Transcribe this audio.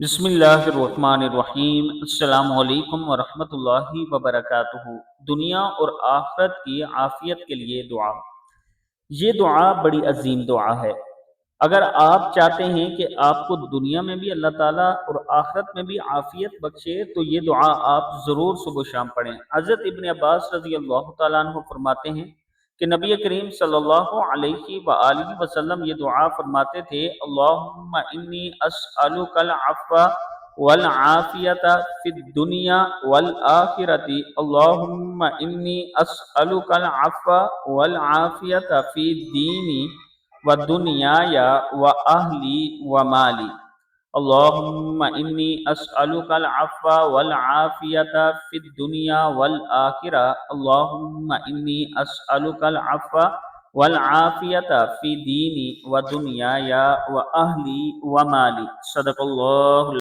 بسم اللہ الرحمن الرحیم۔ السلام علیکم ورحمۃ اللہ وبرکاتہ۔ دنیا اور آخرت کی عافیت کے لیے دعا۔ یہ دعا بڑی عظیم دعا ہے۔ اگر آپ چاہتے ہیں کہ آپ کو دنیا میں بھی اللہ تعالیٰ اور آخرت میں بھی عافیت بخشے تو یہ دعا آپ ضرور صبح و شام پڑھیں۔ حضرت ابن عباس رضی اللہ تعالیٰ عنہ فرماتے ہیں کہ نبی کریم صلی اللہ علیہ وآلہ وسلم یہ دعا فرماتے تھے: اللہم انی اسألک العفو والعافیت فی الدنیا والآخرۃ، اللہم انی اسألک العفو والعافیت فی دینی ودنیای واہلی ومالی، اللہم انی اسألک العفو والعافیت فی الدنیا والآخرہ، اللہم انی اسألک العفو والعافیت فی دینی ودنیای واہلی ومالی۔ صدق اللہ